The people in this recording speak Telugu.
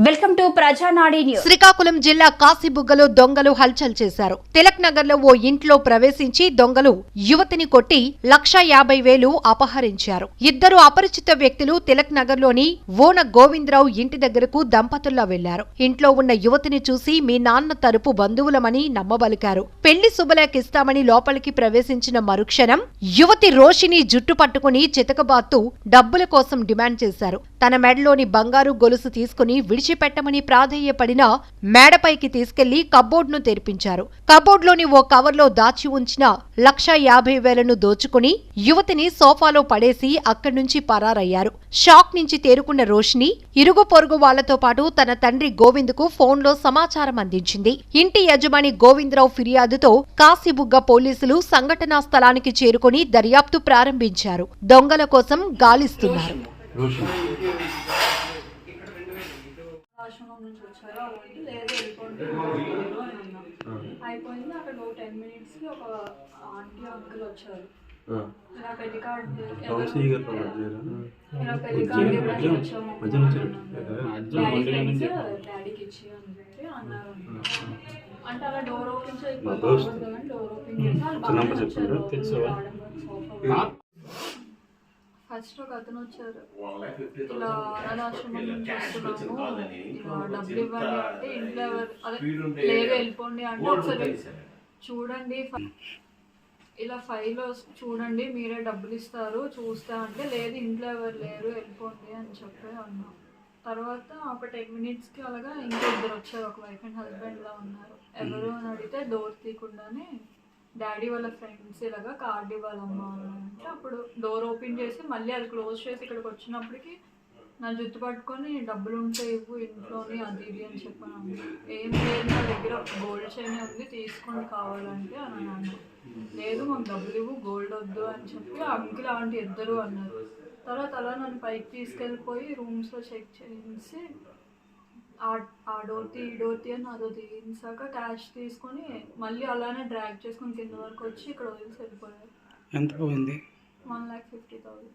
Welcome to ప్రజానాడి news. శ్రీకాకుళం జిల్లా కాశీబుగ్గలో దొంగలు హల్చల్ చేశారు. తిలక్ నగర్ లో ఓ ఇంట్లో ప్రవేశించి దొంగలు యువతిని కొట్టి 1,50,000 అపహరించారు. ఇద్దరు అపరిచిత వ్యక్తులు తిలక్ నగర్ లోని ఓన గోవిందరావు ఇంటి దగ్గరకు దంపతుల్లా వెళ్లారు. ఇంట్లో ఉన్న యువతిని చూసి మీ నాన్న తరపు బంధువులమని నమ్మబలికారు. పెళ్లి శుభలేఖిస్తామని లోపలికి ప్రవేశించిన మరుక్షణం యువతి రోషిని జుట్టు పట్టుకుని చితకబాత్తు డబ్బుల కోసం డిమాండ్ చేశారు. తన మెడలోని బంగారు గొలుసు తీసుకుని విడిచిపెట్టమని ప్రాధేయపడినా మేడపైకి తీసుకెళ్లి కబోర్డ్ను తెరిపించారు. కబోర్డ్లోని ఓ కవర్లో దాచి ఉంచిన 1,50,000 దోచుకుని యువతిని సోఫాలో పడేసి అక్కడి నుంచి పరారయ్యారు. షాక్ నుంచి తేరుకున్న రోషిని ఇరుగు పొరుగు వాళ్లతో పాటు తన తండ్రి గోవింద్కు ఫోన్లో సమాచారం అందించింది. ఇంటి యజమాని గోవిందరావు ఫిర్యాదుతో కాశీబుగ్గ పోలీసులు సంఘటనా స్థలానికి చేరుకుని దర్యాప్తు ప్రారంభించారు. దొంగల కోసం గాలిస్తున్నారు. ఆశ్రమం నుంచి వచ్చారు అలాంటి లేదు వెళ్ళిపోండి అయిపోయింది. అక్కడ 10 మినిట్స్కి ఒక ఆంటీ అంకుల్ వచ్చారు. ఇలా పెళ్లి కార్డు ఇవ్వడానికి వచ్చాము డాడీకి ఇచ్చి అని చెప్పి అన్నారు. అంటే అలా డోర్ ఓపెన్ చేయకపోతే డోర్ ఓపెన్ చేసి ఫస్ట్ ఒక అతను వచ్చారు. ఇలా అనాథాశ్రమం నుంచి వస్తున్నాము, ఇలా డబ్బులు ఇవ్వండి అంటే ఇంట్లో ఎవరు అదే లేదు వెళ్ళిపోండి అంటే ఒకసారి చూడండి ఇలా ఫైల్ చూడండి మీరే డబ్బులు ఇస్తారు చూస్తా అంటే లేదు ఇంట్లో ఎవరు లేరు వెళ్ళిపోండి అని చెప్పి అన్నాం. తర్వాత ఒక 10 మినిట్స్కి అలాగా ఇంకో ఇద్దరు వచ్చారు. ఒక వైఫ్ అండ్ హస్బెండ్లా ఉన్నారు. ఎవరు అని అడిగితే డోర్ తీయకుండానే డాడీ వాళ్ళ ఫ్రెండ్స్ ఇలాగా కార్డు ఇవ్వాలమ్మా అంటే అప్పుడు డోర్ ఓపెన్ చేసి మళ్ళీ అది క్లోజ్ చేసి ఇక్కడికి వచ్చినప్పటికి నా జుట్టు పట్టుకొని డబ్బులు ఉంటే ఇవ్వు ఇంట్లోని అది ఇది అని చెప్పాను. ఏం లేదు నా దగ్గర గోల్డ్ చైన్ ఉంది తీసుకోండి కావాలంటే అని అన్నాను. లేదు మాకు డబ్బులు ఇవ్వు గోల్డ్ వద్దు అని చెప్పి అంకుల్ ఆంటీ ఇద్దరు అన్నారు. తర్వాత అలా నన్ను పైకి తీసుకెళ్ళిపోయి రూమ్స్లో చెక్ చేసి ఆ డోర్తి ఈ డోర్తి అని అదో తీసాక క్యాష్ తీసుకొని మళ్ళీ అలానే డ్రాగ్ చేసుకొని కింద వరకు వచ్చి ఇక్కడ వదిలేసి వెళ్ళిపోయారు. ఎంత పోయింది? 1,50,000.